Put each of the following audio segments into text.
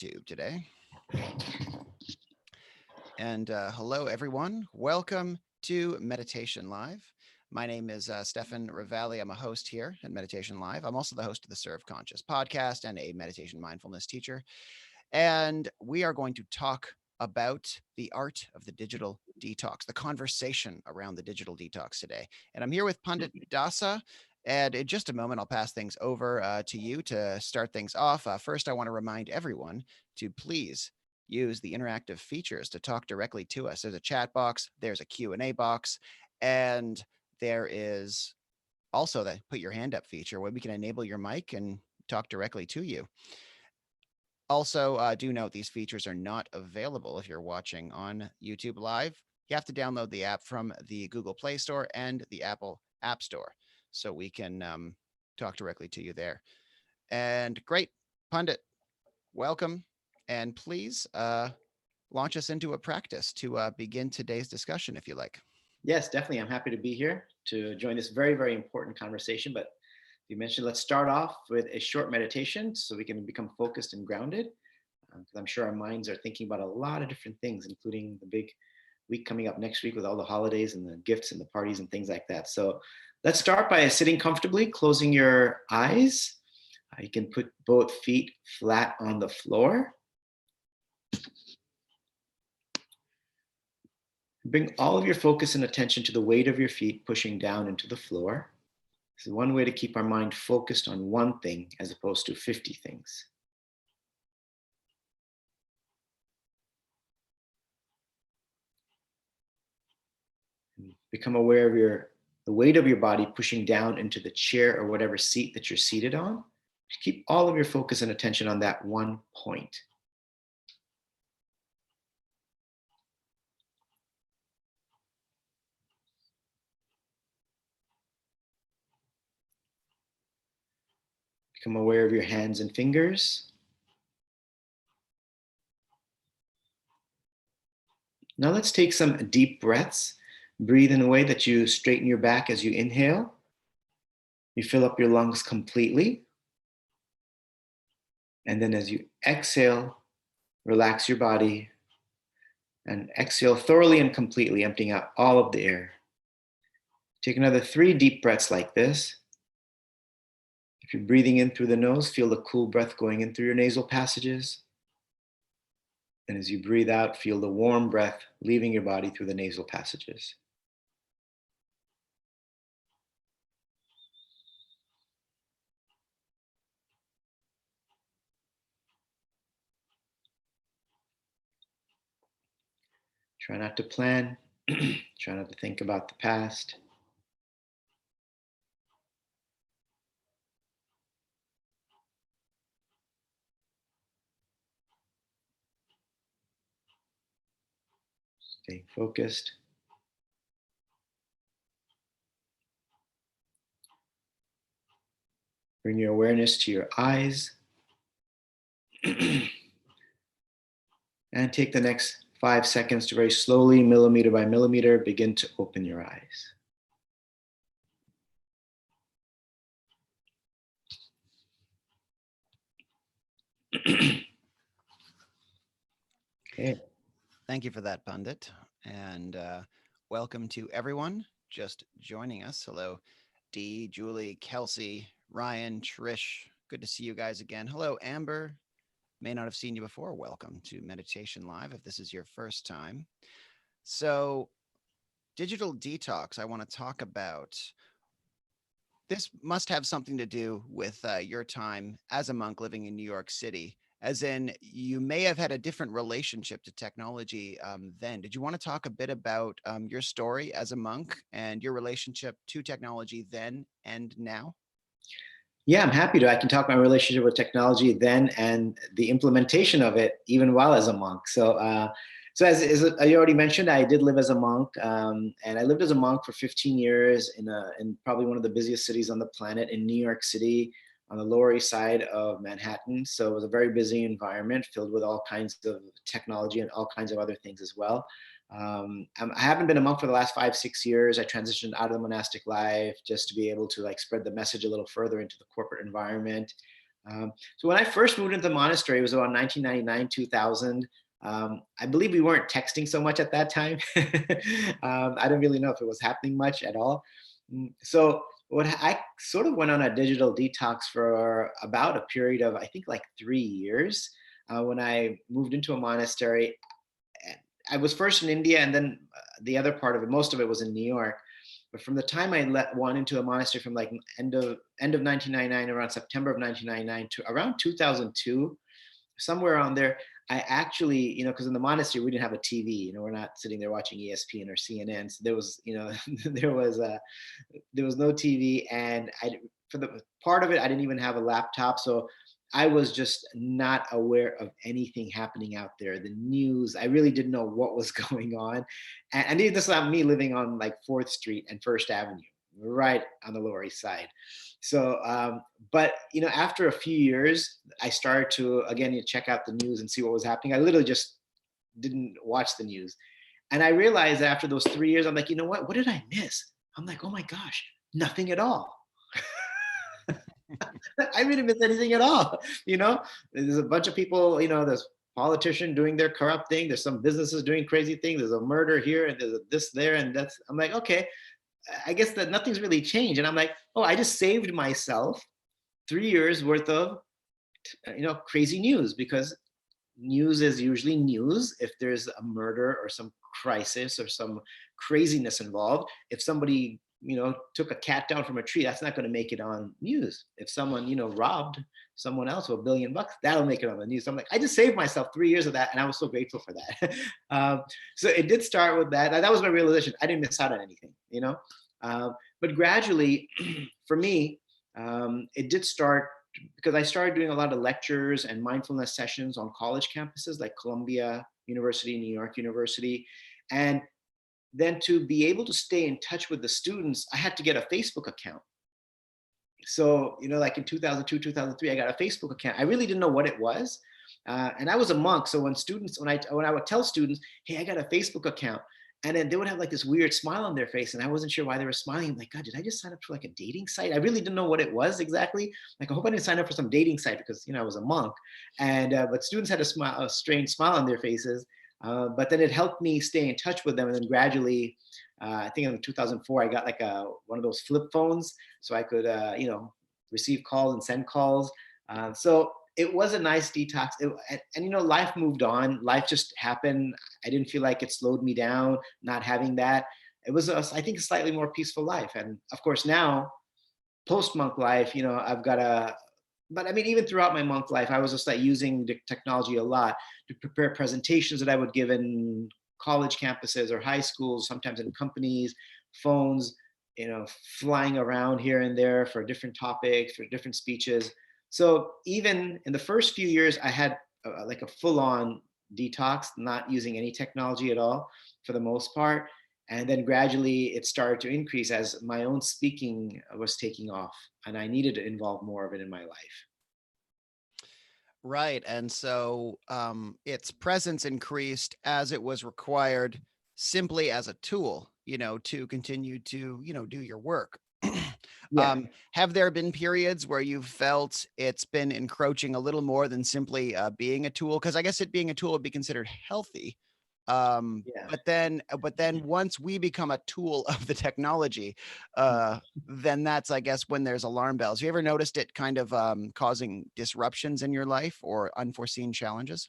YouTube today. And hello, everyone. Welcome to Meditation Live. My name is Stefan Ravalli. I'm a host here at Meditation Live. I'm also the host of the Serve Conscious podcast and a meditation mindfulness teacher. And we are going to talk about the art of the digital detox, the conversation around the digital detox today. And I'm here with Pandit Dasa. And in just a moment, I'll pass things over to you to start things off. First, I want to remind everyone to please use the interactive features to talk directly to us. There's a chat box, there's a Q&A box, and there is also the put your hand up feature where we can enable your mic and talk directly to you. Also, do note these features are not available if you're watching on YouTube Live. You have to download the app from the Google Play Store and the Apple App Store so we can talk directly to you there. And great, Pandit, welcome. And please launch us into a practice to begin today's discussion, if you like. Yes, definitely. I'm happy to be here to join this very, very important conversation. But you mentioned, let's start off with a short meditation so we can become focused and grounded. Because I'm sure our minds are thinking about a lot of different things, including the big week coming up next week with all the holidays and the gifts and the parties and things like that. So let's start by sitting comfortably, closing your eyes. You can put both feet flat on the floor. Bring all of your focus and attention to the weight of your feet pushing down into the floor. This is one way to keep our mind focused on one thing as opposed to 50 things. Become aware of the weight of your body pushing down into the chair or whatever seat that you're seated on. Just keep all of your focus and attention on that one point. Become aware of your hands and fingers. Now let's take some deep breaths. Breathe in a way that you straighten your back as you inhale. You fill up your lungs completely. And then as you exhale, relax your body and exhale thoroughly and completely, emptying out all of the air. Take another 3 deep breaths like this. If you're breathing in through the nose, feel the cool breath going in through your nasal passages. And as you breathe out, feel the warm breath leaving your body through the nasal passages. Try not to plan. Try not to think about the past. Stay focused. Bring your awareness to your eyes. And take the next 5 seconds to very slowly, millimeter by millimeter, begin to open your eyes. Okay. Thank you for that, Pandit. And welcome to everyone just joining us. Hello, Dee, Julie, Kelsey, Ryan, Trish. Good to see you guys again. Hello, Amber. May not have seen you before. Welcome to Meditation Live if this is your first time. So, digital detox, I want to talk about. This must have something to do with your time as a monk living in New York City, as in you may have had a different relationship to technology then. Did you want to talk a bit about your story as a monk and your relationship to technology then and now? Yeah, I'm happy to. I can talk my relationship with technology then and the implementation of it even while as a monk. So as you already mentioned, I did live as a monk, and I lived as a monk for 15 years in probably one of the busiest cities on the planet in New York City on the Lower East Side of Manhattan. So it was a very busy environment filled with all kinds of technology and all kinds of other things as well. I haven't been a monk for the last 5, 6 years. I transitioned out of the monastic life just to be able to like spread the message a little further into the corporate environment. So when I first moved into the monastery, it was around 1999, 2000. I believe we weren't texting so much at that time. I don't really know if it was happening much at all. So what I sort of went on a digital detox for about a period of, I think, like 3 years. When I moved into a monastery, I was first in India, and then the other part of it, most of it was in New York. But from the time I went into a monastery, from like end of 1999, around September of 1999 to around 2002, somewhere on there, I actually, because in the monastery we didn't have a TV. We're not sitting there watching ESPN or CNN. So there was, there was no TV, and for the part of it, I didn't even have a laptop. So I was just not aware of anything happening out there. The news, I really didn't know what was going on. And this is not me living on like 4th Street and First Avenue, right on the Lower East Side. So, but after a few years, I started to again check out the news and see what was happening. I literally just didn't watch the news, and I realized after those 3 years, I'm like, what did I miss? I'm like, oh my gosh, nothing at all. I didn't miss anything at all. There's a bunch of people. There's politician doing their corrupt thing. There's some businesses doing crazy things. There's a murder here, and there's a this there, and that's. I'm like, okay, I guess that nothing's really changed. And I'm like, oh, I just saved myself 3 years worth of, crazy news, because news is usually news if there's a murder or some crisis or some craziness involved. If somebody, took a cat down from a tree, that's not going to make it on news. If someone, robbed someone else for $1 billion, that'll make it on the news. So I'm like, I just saved myself 3 years of that, and I was so grateful for that. So it did start with that. That was my realization. I didn't miss out on anything, but gradually, for me, it did start because I started doing a lot of lectures and mindfulness sessions on college campuses like Columbia University, New York University. And then to be able to stay in touch with the students, I had to get a Facebook account. So, like in 2002, 2003, I got a Facebook account. I really didn't know what it was. And I was a monk. So when I would tell students, hey, I got a Facebook account, and then they would have like this weird smile on their face, and I wasn't sure why they were smiling. I'm like, God, did I just sign up for like a dating site? I really didn't know what it was exactly. Like, I hope I didn't sign up for some dating site, because I was a monk, and but students had a strange smile on their faces. But then it helped me stay in touch with them, and then gradually, I think in 2004, I got like one of those flip phones, so I could receive calls and send calls. So it was a nice detox. And life moved on. Life just happened. I didn't feel like it slowed me down not having that. It was, I think, a slightly more peaceful life. And of course, now, post monk life, I've got but I mean, even throughout my monk life, I was just like using the technology a lot to prepare presentations that I would give in college campuses or high schools, sometimes in companies, phones, flying around here and there for different topics, for different speeches. So even in the first few years, I had like a full-on detox, not using any technology at all for the most part. And then gradually it started to increase as my own speaking was taking off, and I needed to involve more of it in my life. Right. And so its presence increased as it was required simply as a tool, to continue to, do your work. Yeah. Have there been periods where you felt it's been encroaching a little more than simply being a tool? Because I guess it being a tool would be considered healthy. Yeah. But then once we become a tool of the technology, then that's, I guess, when there's alarm bells. You ever noticed it kind of causing disruptions in your life or unforeseen challenges?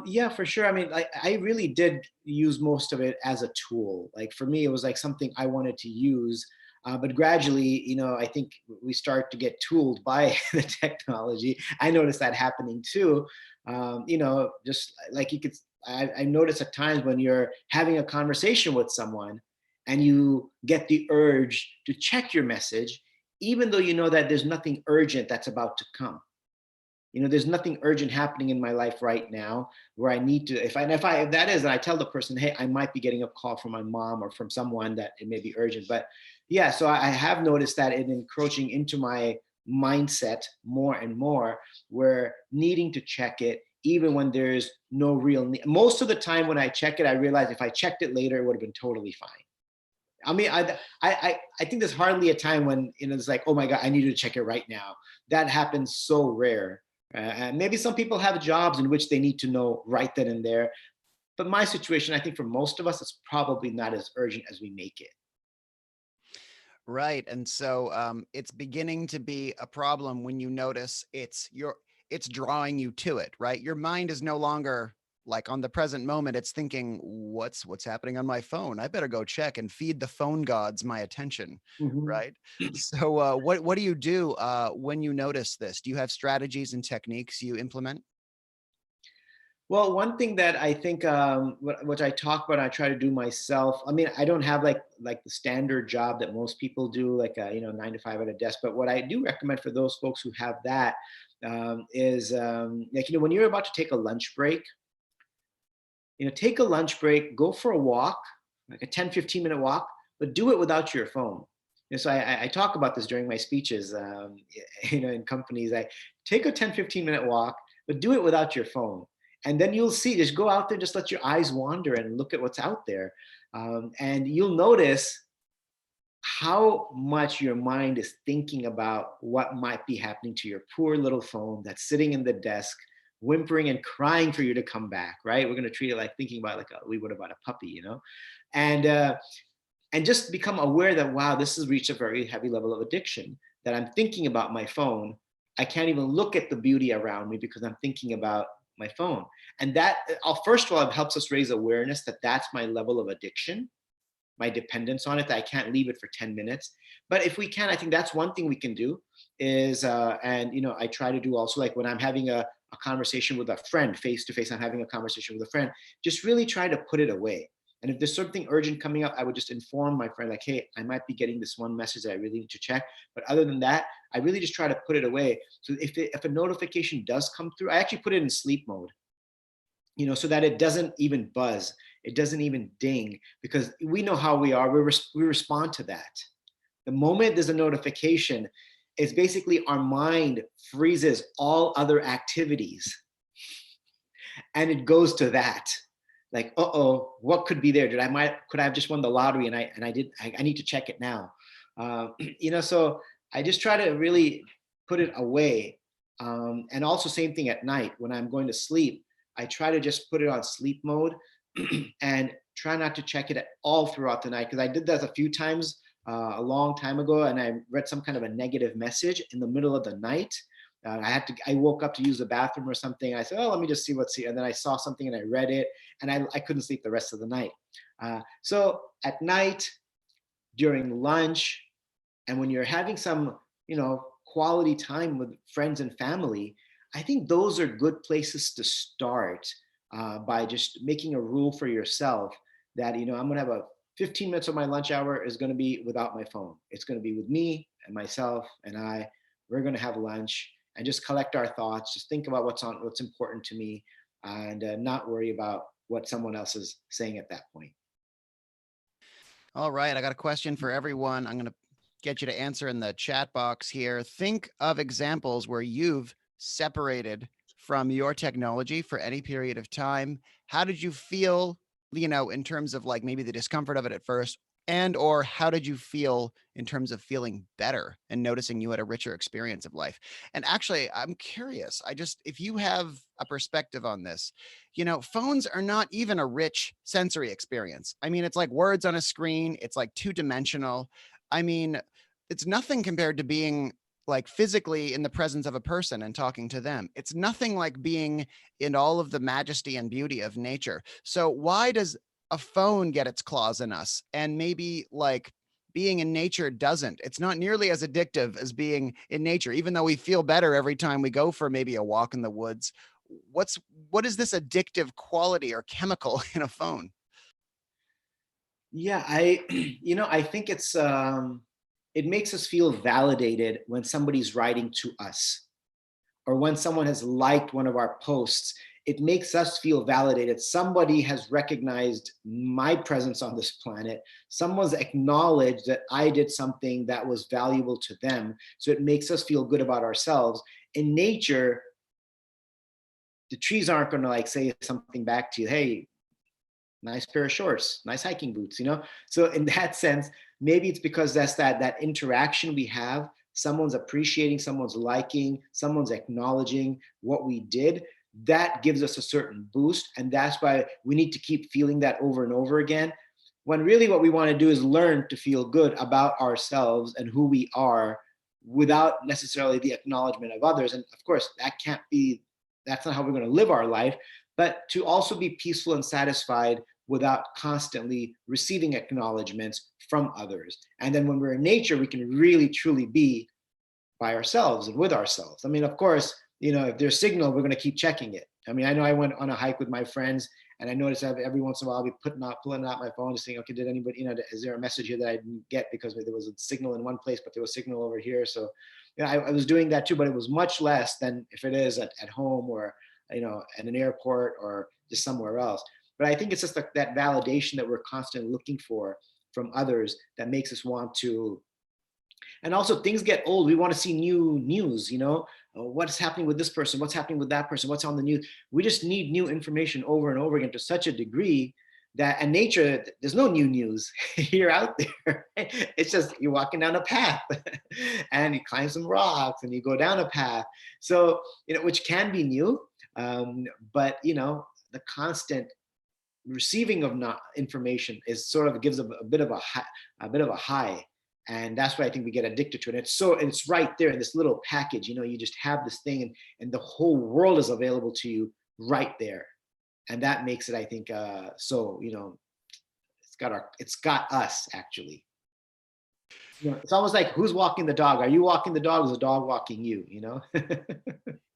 Yeah, for sure. I mean, I really did use most of it as a tool. Like for me, it was like something I wanted to use. But gradually, I think we start to get tooled by the technology. I noticed that happening too. Just like I notice at times when you're having a conversation with someone and you get the urge to check your message, even though you know that there's nothing urgent that's about to come. There's nothing urgent happening in my life right now where I need to, if that is, and I tell the person, hey, I might be getting a call from my mom or from someone that it may be urgent. But yeah, so I have noticed that it encroaching into my mindset more and more, where needing to check it, even when there's no real need. Most of the time when I check it, I realize if I checked it later, it would have been totally fine. I mean, I think there's hardly a time when, it's like, oh my God, I need to check it right now. That happens so rare. And maybe some people have jobs in which they need to know right then and there. But my situation, I think for most of us, it's probably not as urgent as we make it. Right. And so it's beginning to be a problem when you notice it's drawing you to it, right? Your mind is no longer like on the present moment. It's thinking, what's happening on my phone? I better go check and feed the phone gods my attention. Mhm. Right. So what do you do when you notice this? Do you have strategies and techniques you implement? Well, one thing that I think, what I talk about, I try to do myself. I mean, I don't have like the standard job that most people do, like a 9 to 5 at a desk. But what I do recommend for those folks who have that is like when you're about to take a lunch break, take a lunch break, go for a walk, like a 10-15 minute walk, but do it without your phone. So I talk about this during my speeches, in companies. I take a 10-15 minute walk, but do it without your phone. And then you'll see, just go out there, just let your eyes wander and look at what's out there. And you'll notice how much your mind is thinking about what might be happening to your poor little phone that's sitting in the desk, whimpering and crying for you to come back, right? We're going to treat it like thinking about we would about a puppy. And and just become aware that, wow, this has reached a very heavy level of addiction, that I'm thinking about my phone. I can't even look at the beauty around me because I'm thinking about my phone. And that, first of all, it helps us raise awareness that that's my level of addiction, my dependence on it, that I can't leave it for 10 minutes. But if we can, I think that's one thing we can do is, and I try to do also, like when I'm having a conversation with a friend face to face, I'm having a conversation with a friend, just really try to put it away. And if there's something urgent coming up, I would just inform my friend, like, hey, I might be getting this one message that I really need to check. But other than that, I really just try to put it away. So if a notification does come through, I actually put it in sleep mode, so that it doesn't even buzz, it doesn't even ding, because we know how we are. We respond to that. The moment there's a notification, it's basically our mind freezes all other activities and it goes to that. Like, uh-oh, what could be there? Could I have just won the lottery, and I need to check it now. So I just try to really put it away. And also same thing at night when I'm going to sleep, I try to just put it on sleep mode and try not to check it at all throughout the night. Because I did that a few times a long time ago, and I read some kind of a negative message in the middle of the night. I woke up to use the bathroom or something. And I said, oh, let me just see what's here. And then I saw something and I read it, and I couldn't sleep the rest of the night. So at night, during lunch, and when you're having some, quality time with friends and family, I think those are good places to start, by just making a rule for yourself that, I'm going to have 15 minutes of my lunch hour is going to be without my phone. It's going to be with me and myself and I. We're going to have lunch and just collect our thoughts. Just think about what's important to me, and not worry about what someone else is saying at that point. All right, I got a question for everyone. I'm going to get you to answer in the chat box here. Think of examples where you've separated from your technology for any period of time. How did you feel, in terms of like maybe the discomfort of it at first, and or how did you feel in terms of feeling better and noticing you had a richer experience of life? And actually, I'm curious, if you have a perspective on this, phones are not even a rich sensory experience. I mean, it's like words on a screen, it's like two-dimensional. I mean, it's nothing compared to being like physically in the presence of a person and talking to them. It's nothing like being in all of the majesty and beauty of nature. So why does a phone get its claws in us, and maybe like being in nature doesn't? It's not nearly as addictive as being in nature, even though we feel better every time we go for maybe a walk in the woods. What is this addictive quality or chemical in a phone? Yeah, I think it makes us feel validated when somebody's writing to us, or when someone has liked one of our posts. It makes us feel validated. Somebody has recognized my presence on this planet. Someone's acknowledged that I did something that was valuable to them. So it makes us feel good about ourselves. In nature, the trees aren't going to like say something back to you. Hey, nice pair of shorts, nice hiking boots, So in that sense, maybe it's because that's that interaction we have. Someone's appreciating, someone's liking, someone's acknowledging what we did. That gives us a certain boost. And that's why we need to keep feeling that over and over again. When really what we want to do is learn to feel good about ourselves and who we are without necessarily the acknowledgement of others. And of course, that's not how we're going to live our life, but to also be peaceful and satisfied without constantly receiving acknowledgments from others. And then when we're in nature, we can really truly be by ourselves and with ourselves. I mean, of course, if there's signal, we're going to keep checking it. I mean, I know I went on a hike with my friends, and I noticed every once in a while I'll be pulling out my phone, just saying, okay, did anybody, is there a message here that I didn't get because there was a signal in one place, but there was signal over here. So, I was doing that too, but it was much less than if it is at home or, at an airport or just somewhere else. But I think it's just like that validation that we're constantly looking for from others that makes us want to. And also, things get old. We want to see new news, what's happening with this person, what's happening with that person, what's on the news. We just need new information over and over again to such a degree that in nature, there's no new news. You're out there. It's just you're walking down a path and you climb some rocks and you go down a path. So, which can be new. But, the constant receiving of not information is sort of gives a bit of a high. And that's why I think we get addicted to it. It's right there in this little package. You just have this thing, and the whole world is available to you right there, and that makes it, I think, so. It's got us actually. It's almost like, who's walking the dog? Are you walking the dog? Or is the dog walking you?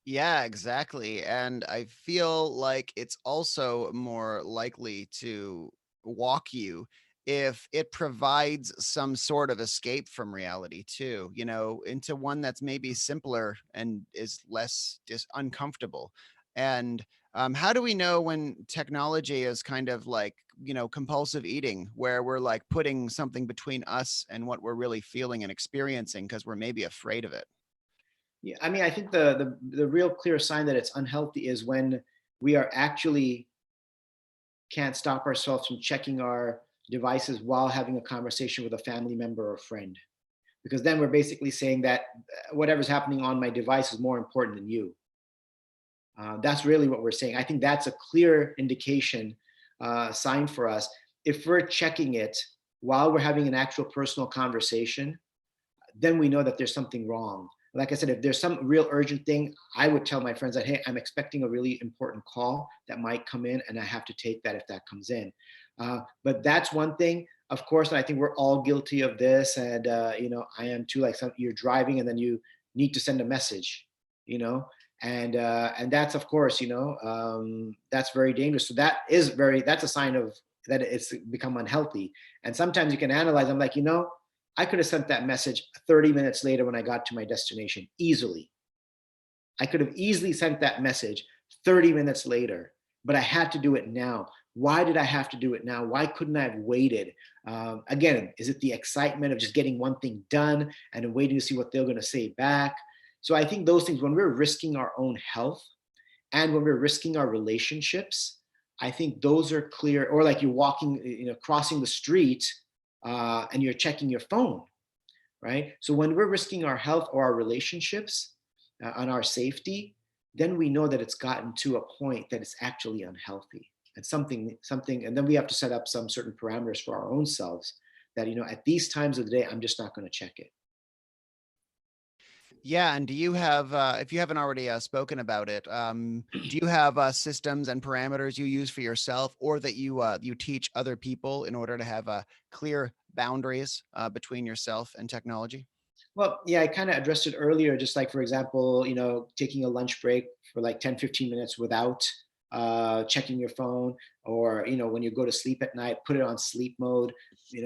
Yeah, exactly. And I feel like it's also more likely to walk you if it provides some sort of escape from reality too, into one that's maybe simpler and is less uncomfortable. And how do we know when technology is kind of like, compulsive eating, where we're like putting something between us and what we're really feeling and experiencing because we're maybe afraid of it? Yeah, I mean, I think the real clear sign that it's unhealthy is when we are actually can't stop ourselves from checking our devices while having a conversation with a family member or friend, because then we're basically saying that whatever's happening on my device is more important than you. That's really what we're saying. I think that's a clear indication, sign for us. If we're checking it while we're having an actual personal conversation, then we know that there's something wrong. Like I said, if there's some real urgent thing, I would tell my friends that, hey, I'm expecting a really important call that might come in, and I have to take that if that comes in. But that's one thing, of course, and I think we're all guilty of this. And, I am too, like you're driving and then you need to send a message, and that's, of course, that's very dangerous. So that's a sign of that it's become unhealthy. And sometimes you can analyze, I'm like, I could have sent that message 30 minutes later when I got to my destination easily. I could have easily sent that message 30 minutes later, but I had to do it now. Why did I have to do it now? Why couldn't I have waited? Again, is it the excitement of just getting one thing done and then waiting to see what they're going to say back? So I think those things, when we're risking our own health and when we're risking our relationships, I think those are clear. Or like you're walking, crossing the street, and you're checking your phone, right? So when we're risking our health or our relationships, and our safety, then we know that it's gotten to a point that it's actually unhealthy. And something, and then we have to set up some certain parameters for our own selves that, at these times of the day, I'm just not going to check it. Yeah, and do you have, if you haven't already spoken about it, do you have systems and parameters you use for yourself, or that you teach other people in order to have clear boundaries between yourself and technology? Well, yeah, I kind of addressed it earlier, just like, for example, taking a lunch break for like 10, 15 minutes without checking your phone, or, when you go to sleep at night, put it on sleep mode,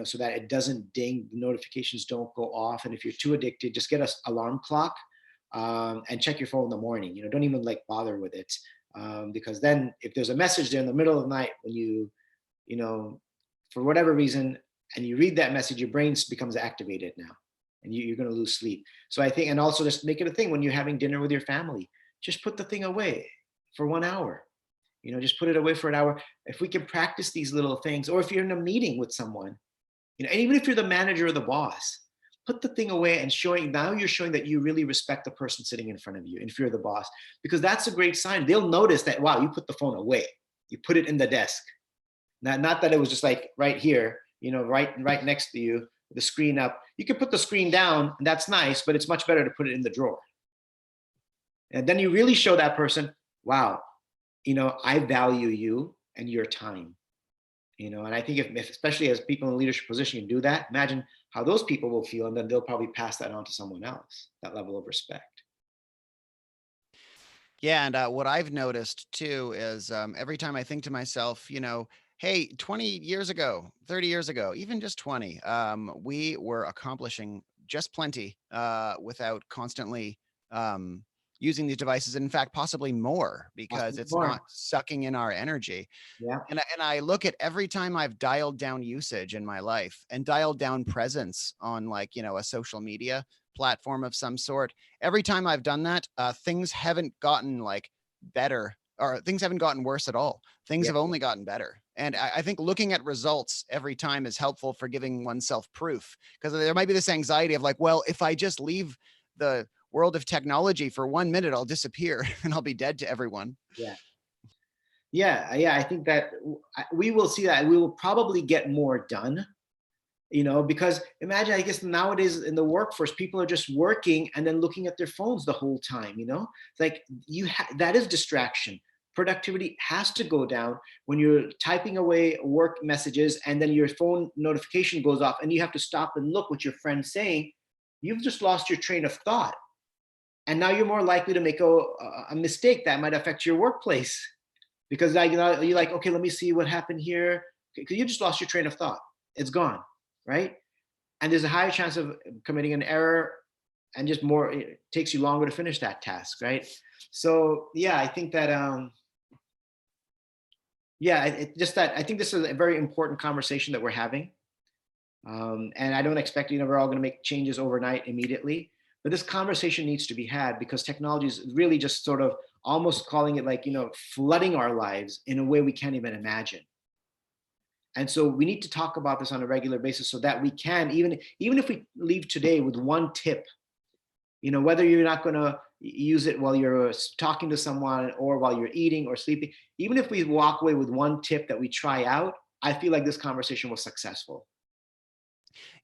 so that it doesn't ding, the notifications don't go off. And if you're too addicted, just get an alarm clock, and check your phone in the morning. Don't even like bother with it. Because then if there's a message there in the middle of the night when you know, for whatever reason, and you read that message, your brain becomes activated now, and you're going to lose sleep. So I think, and also just make it a thing when you're having dinner with your family, just put the thing away for 1 hour. Just put it away for an hour. If we can practice these little things, or if you're in a meeting with someone, and even if you're the manager or the boss, put the thing away and you're showing that you really respect the person sitting in front of you. And if you're the boss, because that's a great sign. They'll notice that, wow, you put the phone away. You put it in the desk. Not that it was just like right here, right next to you, the screen up. You can put the screen down, and that's nice, but it's much better to put it in the drawer. And then you really show that person, wow, I value you and your time. And I think if especially as people in leadership position you do that, imagine how those people will feel, and then they'll probably pass that on to someone else, that level of respect. Yeah, and what I've noticed too is every time I think to myself, hey, 20 years ago, 30 years ago, even just 20, we were accomplishing just plenty without constantly using these devices. In fact, possibly more because Possibly it's not more. sucking in our energy. Yeah. And I look at every time I've dialed down usage in my life and dialed down presence on like, a social media platform of some sort. Every time I've done that, things haven't gotten like better or things haven't gotten worse at all. Things Yeah. have only gotten better. And I think looking at results every time is helpful for giving oneself proof because there might be this anxiety of like, well, if I just leave the world of technology for 1 minute, I'll disappear and I'll be dead to everyone. Yeah. Yeah. I think that we will see that we will probably get more done, because imagine, I guess nowadays in the workforce, people are just working and then looking at their phones the whole time. It's like that is distraction. Productivity has to go down when you're typing away work messages and then your phone notification goes off and you have to stop and look what your friend's saying. You've just lost your train of thought. And now you're more likely to make a mistake that might affect your workplace because you're like, okay, let me see what happened here. Because you just lost your train of thought. It's gone, right? And there's a higher chance of committing an error, and just more, it takes you longer to finish that task, right? So yeah, I think that just that I think this is a very important conversation that we're having. And I don't expect, we're all going to make changes overnight immediately. But this conversation needs to be had because technology is really just sort of almost calling it like, flooding our lives in a way we can't even imagine. And so we need to talk about this on a regular basis so that we can, even if we leave today with one tip, whether you're not going to use it while you're talking to someone or while you're eating or sleeping, even if we walk away with one tip that we try out, I feel like this conversation was successful.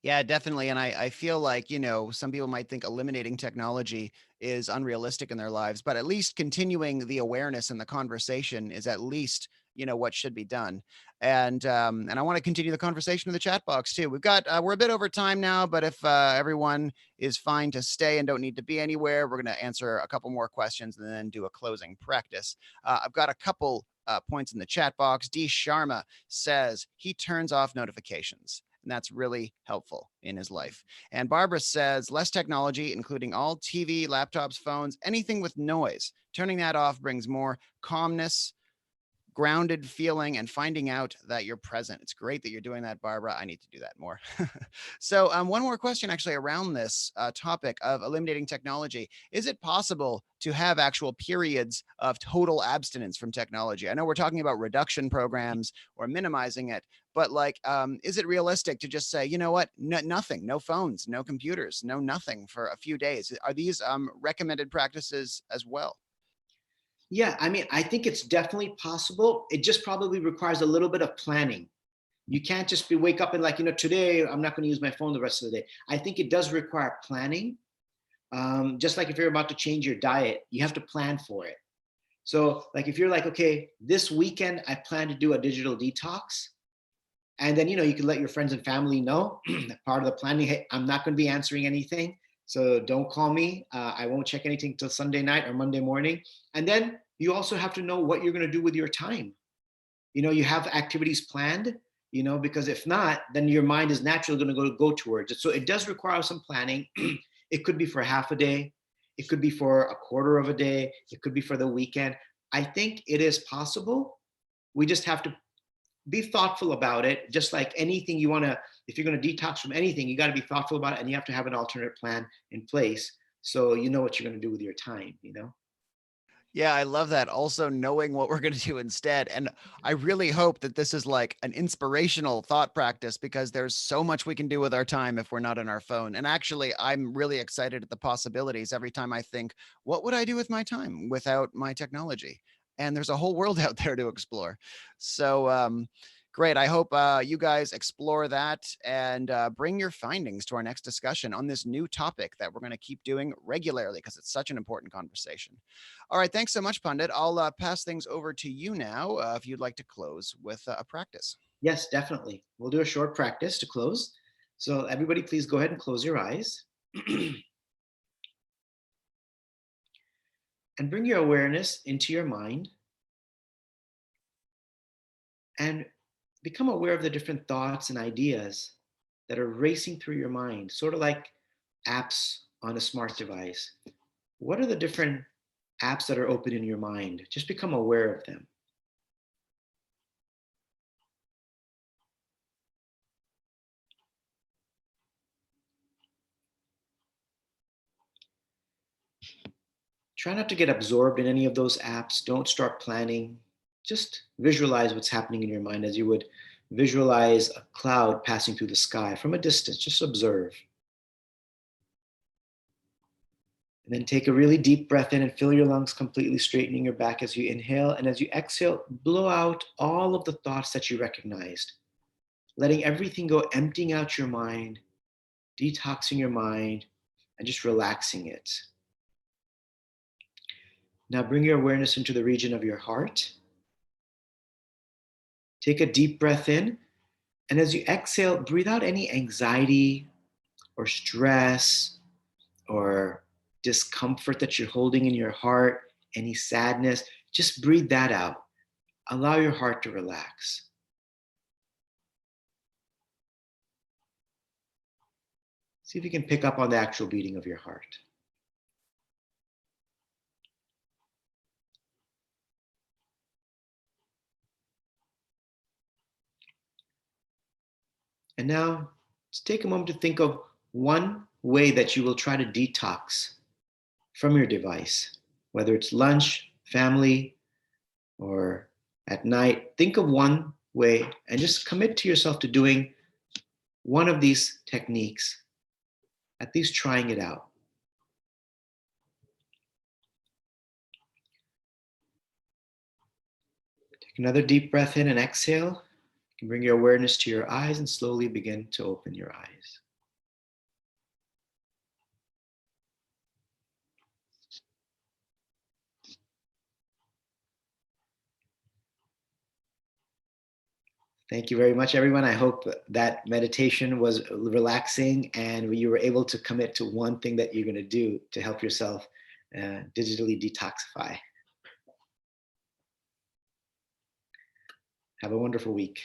Yeah, definitely. And I feel like, some people might think eliminating technology is unrealistic in their lives, but at least continuing the awareness and the conversation is at least, what should be done. And I want to continue the conversation in the chat box too. We're a bit over time now, but if everyone is fine to stay and don't need to be anywhere, we're going to answer a couple more questions and then do a closing practice. I've got a couple points in the chat box. D. Sharma says he turns off notifications. And that's really helpful in his life. And Barbara says less technology, including all TV, laptops, phones, anything with noise. Turning that off brings more calmness, grounded feeling, and finding out that you're present. It's great that you're doing that, Barbara. I need to do that more. So one more question actually around this topic of eliminating technology. Is it possible to have actual periods of total abstinence from technology? I know we're talking about reduction programs or minimizing it, but like, is it realistic to just say, you know what, nothing, no phones, no computers, no nothing for a few days? Are these recommended practices as well? Yeah, I mean, I think it's definitely possible. It just probably requires a little bit of planning. You can't just wake up and like, today I'm not going to use my phone the rest of the day. I think it does require planning. Just like if you're about to change your diet, you have to plan for it. So like if you're like, okay, this weekend I plan to do a digital detox. And then, you can let your friends and family know that part of the planning, hey, I'm not going to be answering anything. So don't call me. I won't check anything till Sunday night or Monday morning. And then you also have to know what you're going to do with your time. You have activities planned, because if not, then your mind is naturally going to go towards it. So it does require some planning. It could be for half a day. It could be for a quarter of a day. It could be for the weekend. I think it is possible. We just have to be thoughtful about it. Just like anything if you're going to detox from anything, you got to be thoughtful about it and you have to have an alternate plan in place. So you know what you're going to do with your time. Yeah, I love that. Also, knowing what we're going to do instead. And I really hope that this is like an inspirational thought practice because there's so much we can do with our time if we're not on our phone. And actually, I'm really excited at the possibilities every time I think, what would I do with my time without my technology? And there's a whole world out there to explore. So, great. I hope you guys explore that and bring your findings to our next discussion on this new topic that we're going to keep doing regularly because it's such an important conversation. All right. Thanks so much, Pandit. I'll pass things over to you now if you'd like to close with a practice. Yes, definitely. We'll do a short practice to close. So everybody, please go ahead and close your eyes. And bring your awareness into your mind and become aware of the different thoughts and ideas that are racing through your mind, sort of like apps on a smart device. What are the different apps that are open in your mind? Just become aware of them. Try not to get absorbed in any of those apps. Don't start planning. Just visualize what's happening in your mind as you would visualize a cloud passing through the sky from a distance. Just observe. And then take a really deep breath in and fill your lungs completely, straightening your back as you inhale. And as you exhale, blow out all of the thoughts that you recognized, letting everything go, emptying out your mind, detoxing your mind, and just relaxing it. Now bring your awareness into the region of your heart. Take a deep breath in. And as you exhale, breathe out any anxiety or stress or discomfort that you're holding in your heart, any sadness. Just breathe that out. Allow your heart to relax. See if you can pick up on the actual beating of your heart. And now, just take a moment to think of one way that you will try to detox from your device, whether it's lunch, family, or at night. Think of one way and just commit to yourself to doing one of these techniques, at least trying it out. Take another deep breath in and exhale. You can bring your awareness to your eyes and slowly begin to open your eyes. Thank you very much, everyone. I hope that meditation was relaxing and you were able to commit to one thing that you're going to do to help yourself digitally detoxify. Have a wonderful week.